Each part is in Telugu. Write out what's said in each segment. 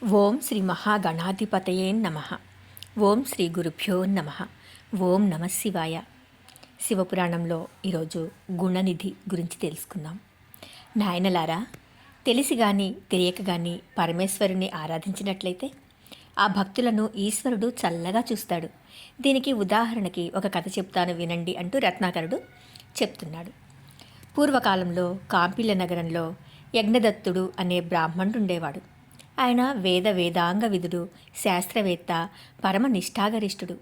ఓం శ్రీ మహాగణాధిపతయే నమ. ఓం శ్రీ గురుభ్యో నమ. ఓం నమ శివాయ. శివపురాణంలో ఈరోజు గుణనిధి గురించి తెలుసుకుందాం. నాయనలారా, తెలిసి కానీ తెలియక కానీ పరమేశ్వరుని ఆరాధించినట్లయితే ఆ భక్తులను ఈశ్వరుడు చల్లగా చూస్తాడు. దీనికి ఉదాహరణకి ఒక కథ చెప్తాను వినండి అంటూ రత్నాకరుడు చెప్తున్నాడు. పూర్వకాలంలో కాంపిల్ల నగరంలో యజ్ఞదత్తుడు అనే బ్రాహ్మణుడు ఉండేవాడు. ఆయన వేదాంగ విధుడు, శాస్త్రవేత్త, పరమ నిష్ఠాగరిష్ఠుడు.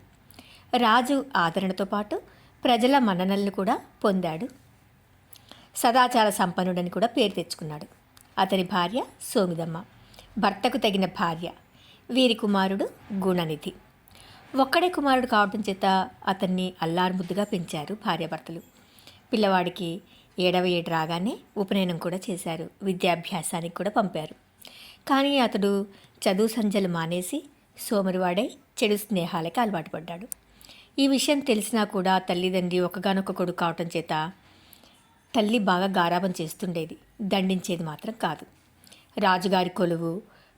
రాజు ఆదరణతో పాటు ప్రజల మన్ననలను కూడా పొందాడు. సదాచార సంపన్నుడని కూడా పేరు తెచ్చుకున్నాడు. అతని భార్య సోమిదమ్మ, భర్తకు తగిన భార్య. వీరి కుమారుడు గుణనిధి. ఒక్కడే కుమారుడు కావడం చేత అతన్ని అల్లారుముద్దుగా పెంచారు భార్యాభర్తలు. పిల్లవాడికి 7వ ఏడు రాగానే ఉపనయనం కూడా చేశారు. విద్యాభ్యాసానికి కూడా పంపారు. కానీ అతడు చదువు సంధ్యలు మానేసి సోమరివాడై చెడు స్నేహాలకి అలవాటు పడ్డాడు. ఈ విషయం తెలిసినా కూడా తల్లిదండ్రి ఒకగానొక కొడుకు కావటం చేత తల్లి బాగా గారాబం చేస్తుండేది, దండించేది మాత్రం కాదు. రాజుగారి కొలువు,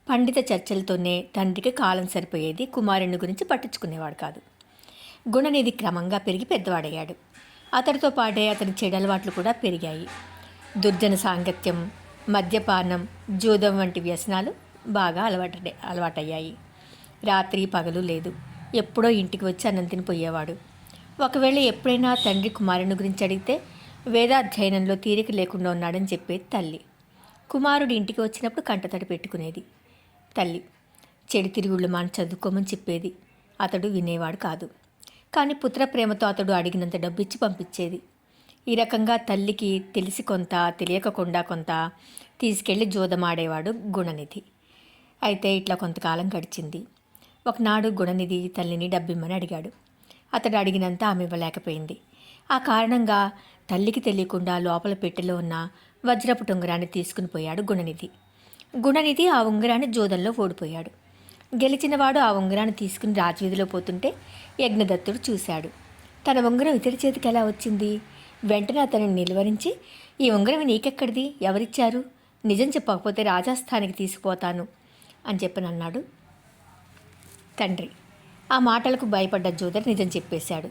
పండిత చర్చలతోనే తండ్రికి కాలం సరిపోయేది. కుమారుని గురించి పట్టించుకునేవాడు కాదు. గుణనిధి క్రమంగా పెరిగి పెద్దవాడయ్యాడు. అతడితో పాటే అతని చెడు అలవాట్లు కూడా పెరిగాయి. దుర్జన సాంగత్యం, మద్యపానం, జూదం వంటి వ్యసనాలు బాగా అలవాటయ్యాయి. రాత్రి పగలు లేదు, ఎప్పుడో ఇంటికి వచ్చి అన్నం తినిపోయేవాడు. ఒకవేళ ఎప్పుడైనా తండ్రి కుమారుని గురించి అడిగితే వేదాధ్యయనంలో తీరిక లేకుండా ఉన్నాడని చెప్పేది తల్లి. కుమారుడు ఇంటికి వచ్చినప్పుడు కంటతడి పెట్టుకునేది తల్లి. చెడు తిరుగుళ్ళు మాని చదువుకోమని చెప్పేది. అతడు వినేవాడు కాదు. కానీ పుత్ర ప్రేమతో అతడు అడిగినంత డబ్బు ఇచ్చి పంపించేది. ఈ రకంగా తల్లికి తెలిసి కొంత, తెలియకుండా కొంత తీసుకెళ్లి జూదమాడేవాడు గుణనిధి. అయితే ఇట్లా కొంతకాలం గడిచింది. ఒకనాడు గుణనిధి తల్లిని డబ్బిమ్మని అడిగాడు. అతడు అడిగినంత ఆమె ఇవ్వలేకపోయింది. ఆ కారణంగా తల్లికి తెలియకుండా లోపల పెట్టెలో ఉన్న వజ్రపు ఉంగరాన్ని తీసుకుని పోయాడు గుణనిధి. గుణనిధి ఆ ఉంగరాన్ని జూదంలో ఓడిపోయాడు. గెలిచినవాడు ఆ ఉంగరాన్ని తీసుకుని రాజవీధిలో పోతుంటే యజ్ఞదత్తుడు చూశాడు. తన ఉంగరం ఇతడి చేతికి ఎలా వచ్చింది? వెంటనే అతనిని నిలువరించి, ఈ ఉంగరం నీకెక్కడిది? ఎవరిచ్చారు? నిజం చెప్పకపోతే రాజస్థానికి తీసుకుపోతాను అని చెప్పనన్నాడు తండ్రి. ఆ మాటలకు భయపడ్డ జోదర్ నిజం చెప్పేశాడు.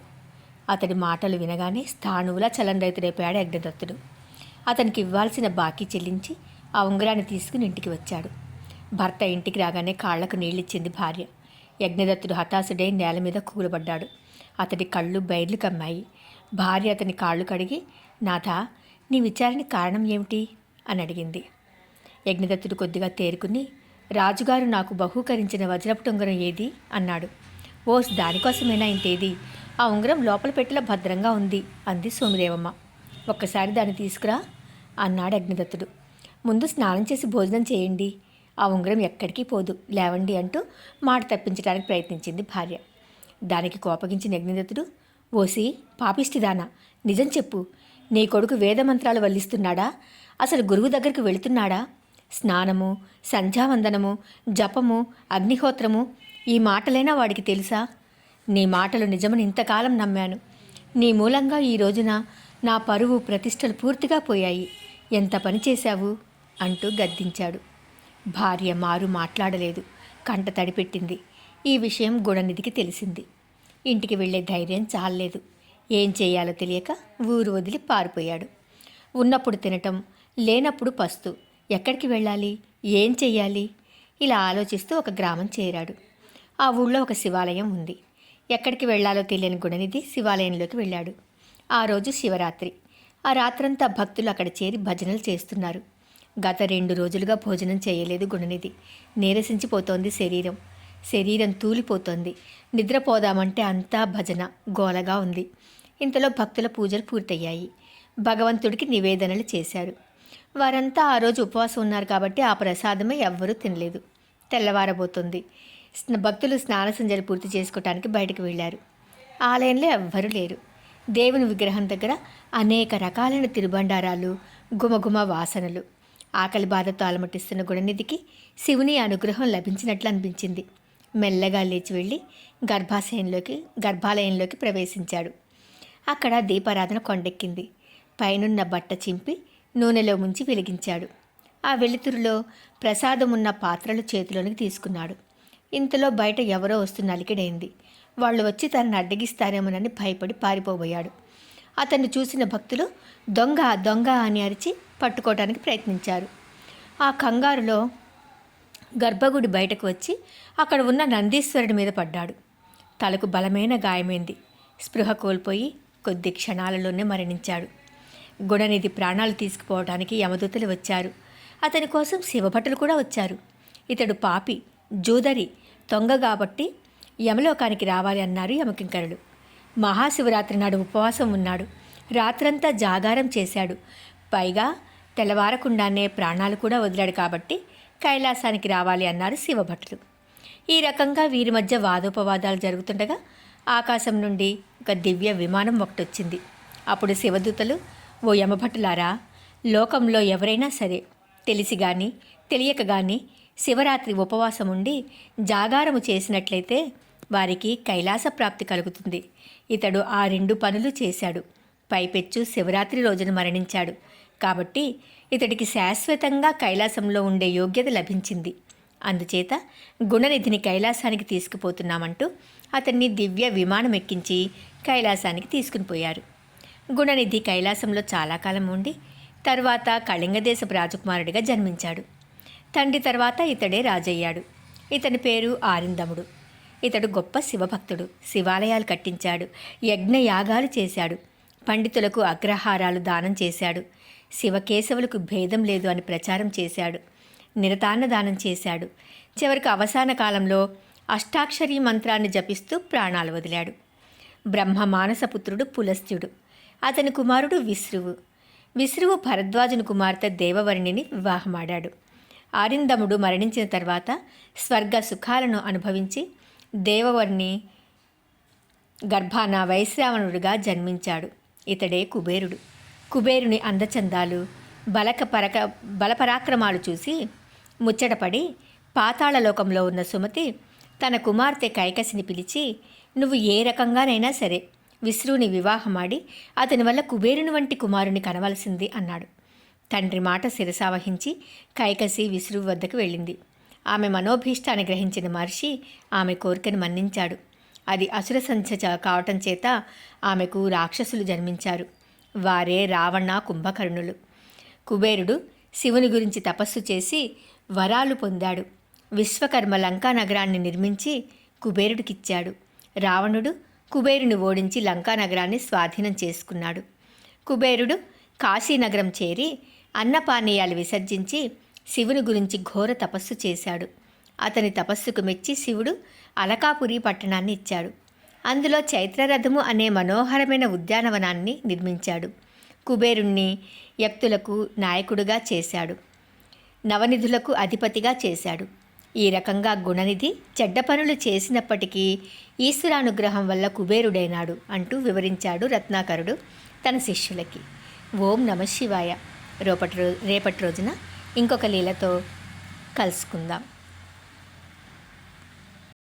అతడి మాటలు వినగానే స్థాణువులా చలనరైతుడైపోయాడు యజ్ఞదత్తుడు. అతనికి ఇవ్వాల్సిన బాకీ చెల్లించి ఆ ఉంగరాన్ని తీసుకుని ఇంటికి వచ్చాడు. భర్త ఇంటికి రాగానే కాళ్లకు నీళ్ళిచ్చింది భార్య. యజ్ఞదత్తుడు హతాశుడై నేల మీద కూలబడ్డాడు. అతడి కళ్ళు బైర్లు కమ్మాయి. భార్య అతని కాళ్ళు కడిగి, నాథా, నీ విచారణకి కారణం ఏమిటి అని అడిగింది. యజ్ఞదత్తుడు కొద్దిగా తేరుకుని, రాజుగారు నాకు బహూకరించిన వజ్రపు ఉంగరం ఏది అన్నాడు. ఓస్, దానికోసమేనా ఇంతేది? ఆ ఉంగరం లోపల పెట్టెలో భద్రంగా ఉంది అంది సోమిదేవమ్మ. ఒక్కసారి దాన్ని తీసుకురా అన్నాడు యజ్ఞదత్తుడు. ముందు స్నానం చేసి భోజనం చేయండి, ఆ ఉంగరం ఎక్కడికి పోదు, లేవండి అంటూ మాట తప్పించడానికి ప్రయత్నించింది భార్య. దానికి కోపగించిన యజ్ఞదత్తుడు, ఓసి పాపిష్టిదానా, నిజం చెప్పు, నీ కొడుకు వేదమంత్రాలు వల్లిస్తున్నాడా? అసలు గురువు దగ్గరికి వెళుతున్నాడా? స్నానము, సంధ్యావందనము, జపము, అగ్నిహోత్రము, ఈ మాటలైనా వాడికి తెలుసా? నీ మాటలు నిజమని ఇంతకాలం నమ్మాను. నీ మూలంగా ఈ రోజున నా పరువు, ప్రతిష్టలు పూర్తిగా పోయాయి. ఎంత పని చేశావు అంటూ గద్దించాడు. భార్య మారు మాట్లాడలేదు, కంట తడిపెట్టింది. ఈ విషయం గుణనిధికి తెలిసింది. ఇంటికి వెళ్లే ధైర్యం చాలలేదు. ఏం చేయాలో తెలియక ఊరు వదిలి పారిపోయాడు. ఉన్నప్పుడు తినటం, లేనప్పుడు పస్తు. ఎక్కడికి వెళ్ళాలి, ఏం చెయ్యాలి, ఇలా ఆలోచిస్తూ ఒక గ్రామం చేరాడు. ఆ ఊళ్ళో ఒక శివాలయం ఉంది. ఎక్కడికి వెళ్లాలో తెలియని గుణనిధి శివాలయంలోకి వెళ్ళాడు. ఆ రోజు శివరాత్రి. ఆ రాత్రంతా భక్తులు అక్కడ చేరి భజనలు చేస్తున్నారు. గత 2 రోజులుగా భోజనం చేయలేదు గుణనిధి. నీరసించిపోతోంది శరీరం తూలిపోతోంది. నిద్రపోదామంటే అంతా భజన గోలగా ఉంది. ఇంతలో భక్తుల పూజలు పూర్తయ్యాయి. భగవంతుడికి నివేదనలు చేశారు. వారంతా ఆ రోజు ఉపవాసం ఉన్నారు కాబట్టి ఆ ప్రసాదమే ఎవ్వరూ తినలేదు. తెల్లవారబోతుంది. భక్తులు స్నాన సంధ్యలు పూర్తి చేసుకోవటానికి బయటకు వెళ్ళారు. ఆలయంలో ఎవ్వరూ లేరు. దేవుని విగ్రహం దగ్గర అనేక రకాలైన తిరుబండారాలు, గుమగుమ వాసనలు. ఆకలి బాధతో అలమటిస్తున్న గుణనిధికి శివుని అనుగ్రహం లభించినట్లు అనిపించింది. మెల్లగా లేచి వెళ్ళి గర్భాలయంలోకి ప్రవేశించాడు. అక్కడ దీపారాధన కొండెక్కింది. పైనున్న బట్ట చింపి నూనెలో ముంచి వెలిగించాడు. ఆ వెలుతురులో ప్రసాదం ఉన్న పాత్రలు చేతిలోనికి తీసుకున్నాడు. ఇంతలో బయట ఎవరో వస్తున్న అలికిడైంది. వాళ్ళు వచ్చి తనని అడ్డగిస్తారేమోనని భయపడి పారిపోబోయాడు. అతన్ని చూసిన భక్తులు దొంగ దొంగ అని అరిచి పట్టుకోవడానికి ప్రయత్నించారు. ఆ కంగారులో గర్భగుడి బయటకు వచ్చి అక్కడ ఉన్న నందీశ్వరుడి మీద పడ్డాడు. తలకు బలమైన గాయమైంది. స్పృహ కోల్పోయి కొద్ది క్షణాలలోనే మరణించాడు. గుణనిధి ప్రాణాలు తీసుకుపోవడానికి యమదూతలు వచ్చారు. అతని కోసం శివభటులు కూడా వచ్చారు. ఇతడు పాపి, జూదరి, దొంగ కాబట్టి యమలోకానికి రావాలి అన్నారు యమకింకరులు. మహాశివరాత్రి నాడు ఉపవాసం ఉన్నాడు. రాత్రంతా జాగారం చేశాడు. పైగా తెల్లవారకుండానే ప్రాణాలు కూడా వదిలాడు కాబట్టి కైలాసానికి రావాలి అన్నారు శివభటులు. ఈ రకంగా వీరి మధ్య వాదోపవాదాలు జరుగుతుండగా ఆకాశం నుండి ఒక దివ్య విమానం ఒకటొచ్చింది. అప్పుడు శివదూతలు, ఓ యమభటులారా, లోకంలో ఎవరైనా సరే తెలిసి కానీ తెలియక కానీ శివరాత్రి ఉపవాసం ఉండి జాగారము చేసినట్లయితే వారికి కైలాస ప్రాప్తి కలుగుతుంది. ఇతడు ఆ 2 పనులు చేశాడు. పైపెచ్చు శివరాత్రి రోజున మరణించాడు కాబట్టి ఇతడికి శాశ్వతంగా కైలాసంలో ఉండే యోగ్యత లభించింది. అందుచేత గుణనిధిని కైలాసానికి తీసుకుపోతున్నామంటూ అతన్ని దివ్య విమానం ఎక్కించి కైలాసానికి తీసుకుని పోయారు. గుణనిధి కైలాసంలో చాలా కాలం ఉండి తర్వాత కళింగదేశపు రాజకుమారుడిగా జన్మించాడు. తండ్రి తర్వాత ఇతడే రాజయ్యాడు. ఇతని పేరు ఆరిందముడు. ఇతడు గొప్ప శివభక్తుడు. శివాలయాలు కట్టించాడు, యజ్ఞయాగాలు చేశాడు, పండితులకు అగ్రహారాలు దానం చేశాడు, శివకేశవులకు భేదం లేదు అని ప్రచారం చేశాడు, నిరతాన్నదానం చేశాడు. చివరికి అవసాన కాలంలో అష్టాక్షరీ మంత్రాన్ని జపిస్తూ ప్రాణాలు వదిలాడు. బ్రహ్మ మానసపుత్రుడు పులస్త్యుడు. అతని కుమారుడు విశ్రువు. విశ్రువు భరద్వాజుని కుమార్తె దేవవర్ణిని వివాహమాడాడు. ఆరిందముడు మరణించిన తర్వాత స్వర్గ సుఖాలను అనుభవించి దేవవర్ణి గర్భాన వైశ్రావణుడిగా జన్మించాడు. ఇతడే కుబేరుడు. కుబేరుని అందచందాలు, బలపరాక్రమాలు చూసి ముచ్చటపడి పాతాళలోకంలో ఉన్న సుమతి తన కుమార్తె కైకసిని పిలిచి, నువ్వు ఏ రకంగానైనా సరే విశ్రువుని వివాహమాడి అతని వల్ల కుబేరుని వంటి కుమారుని కనవలసింది అన్నాడు. తండ్రి మాట శిరసావహించి కైకసి విశ్రువు వద్దకు వెళ్ళింది. ఆమె మనోభీష్టాన్ని గ్రహించిన మహర్షి ఆమె కోరికను మన్నించాడు. అది అసుర సంధ్య కావటం చేత ఆమెకు రాక్షసులు జన్మించారు. వారే రావణ, కుంభకర్ణులు. కుబేరుడు శివుని గురించి తపస్సు చేసి వరాలు పొందాడు. విశ్వకర్మ లంకా నగరాన్ని నిర్మించి కుబేరుడికిచ్చాడు. రావణుడు కుబేరుని ఓడించి లంకా నగరాన్ని స్వాధీనం చేసుకున్నాడు. కుబేరుడు కాశీనగరం చేరి అన్నపానీయాలు విసర్జించి శివుని గురించి ఘోర తపస్సు చేశాడు. అతని తపస్సుకు మెచ్చి శివుడు అలకాపురి పట్టణాన్ని ఇచ్చాడు. అందులో చైత్రరథము అనే మనోహరమైన ఉద్యానవనాన్ని నిర్మించాడు. కుబేరుణ్ణి యక్తులకు నాయకుడిగా చేశాడు. నవనిధులకు అధిపతిగా చేశాడు. ఈ రకంగా గుణనిధి చెడ్డ పనులు చేసినప్పటికీ ఈశ్వరానుగ్రహం వల్ల కుబేరుడైనాడు అంటూ వివరించాడు రత్నాకరుడు తన శిష్యులకి. ఓం నమః శివాయ. రేపటి రోజున ఇంకొక లీలతో కలుసుకుందాం.